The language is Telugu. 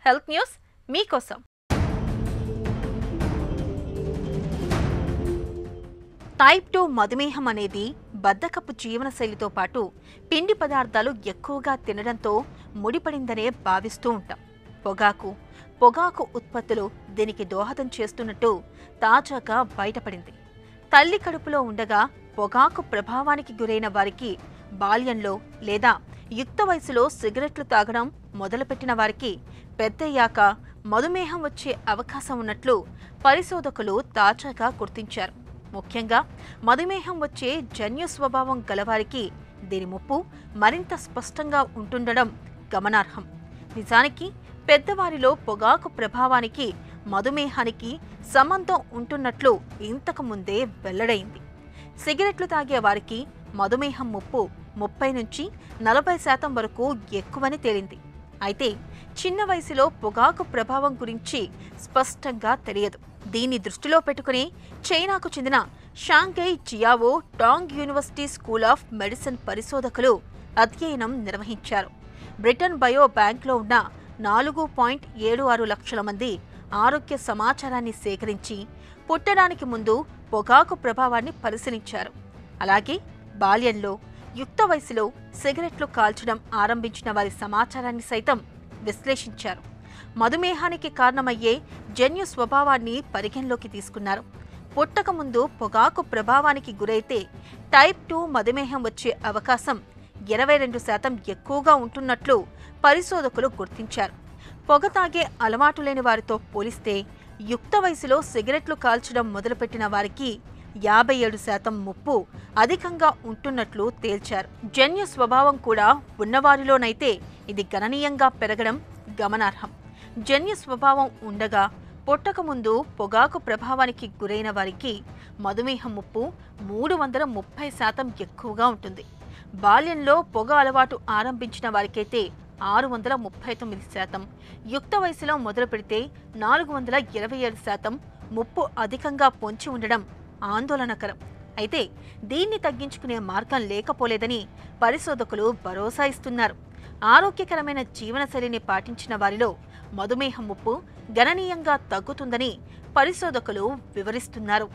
హెల్త్ న్యూస్ మీకోసం. టైప్ 2 మధుమేహం అనేది బద్ధకపు జీవనశైలితో పాటు పిండి పదార్థాలు ఎక్కువగా తినడంతో ముడిపడిందనే భావిస్తూ ఉంటాం. పొగాకు ఉత్పత్తులు దీనికి దోహదం చేస్తున్నట్టు తాజాగా బయటపడింది. తల్లి కడుపులో ఉండగా పొగాకు ప్రభావానికి గురైన వారికి, బాల్యంలో లేదా యుక్త వయసులో సిగరెట్లు తాగడం మొదలుపెట్టిన వారికి పెద్దయ్యాక మధుమేహం వచ్చే అవకాశం ఉన్నట్లు పరిశోధకులు తాజాగా గుర్తించారు. ముఖ్యంగా మధుమేహం వచ్చే జన్యు స్వభావం గలవారికి దీని ముప్పు మరింత స్పష్టంగా ఉంటుండడం గమనార్హం. నిజానికి పెద్దవారిలో పొగాకు ప్రభావానికి మధుమేహానికి సంబంధం ఉంటున్నట్లు ఇంతకు ముందే వెల్లడైంది. సిగరెట్లు తాగే వారికి మధుమేహం ముప్పు 30 నుంచి 40% వరకు ఎక్కువని తేలింది. అయితే చిన్న వయసులో పొగాకు ప్రభావం గురించి స్పష్టంగా తెలియదు. దీన్ని దృష్టిలో పెట్టుకుని చైనాకు చెందిన Shanghai Jiao Tong University School of Medicine పరిశోధకులు అధ్యయనం నిర్వహించారు. బ్రిటన్ బయో బ్యాంక్లో ఉన్న 4.76 లక్షల మంది ఆరోగ్య సమాచారాన్ని సేకరించి పుట్టడానికి ముందు పొగాకు ప్రభావాన్ని పరిశీలించారు. అలాగే బాల్యంలో, యుక్త వయసులో సిగరెట్లు కాల్చడం ఆరంభించిన వారి సమాచారాన్ని సైతం విశ్లేషించారు. మధుమేహానికి కారణమయ్యే జన్యు స్వభావాన్ని పరిగణలోకి తీసుకున్నారు. పుట్టక ముందు పొగాకు ప్రభావానికి గురైతే టైప్ 2 మధుమేహం వచ్చే అవకాశం 22% ఎక్కువగా ఉంటున్నట్లు పరిశోధకులు గుర్తించారు. పొగ తాగే అలవాటు లేని వారితో పోలిస్తే యుక్త వయసులో సిగరెట్లు కాల్చడం మొదలుపెట్టిన వారికి 57% ముప్పు అధికంగా ఉంటున్నట్లు తేల్చారు. జన్యు స్వభావం కూడా ఉన్నవారిలోనైతే ఇది గణనీయంగా పెరగడం గమనార్హం. జన్యు స్వభావం ఉండగా పుట్టక ముందు పొగాకు ప్రభావానికి గురైన వారికి మధుమేహం ముప్పు 330% ఎక్కువగా ఉంటుంది. బాల్యంలో పొగ అలవాటు ఆరంభించిన వారికైతే 639%, యుక్త వయసులో మొదలు పెడితే 427% ముప్పు అధికంగా పొంచి ఉండడం ఆందోళనకరం. అయితే దీన్ని తగ్గించుకునే మార్గం లేకపోలేదని పరిశోధకులు భరోసా ఇస్తున్నారు. ఆరోగ్యకరమైన జీవనశైలిని పాటించిన వారిలో మధుమేహం ముప్పు గణనీయంగా తగ్గుతుందని పరిశోధకులు వివరిస్తున్నారు.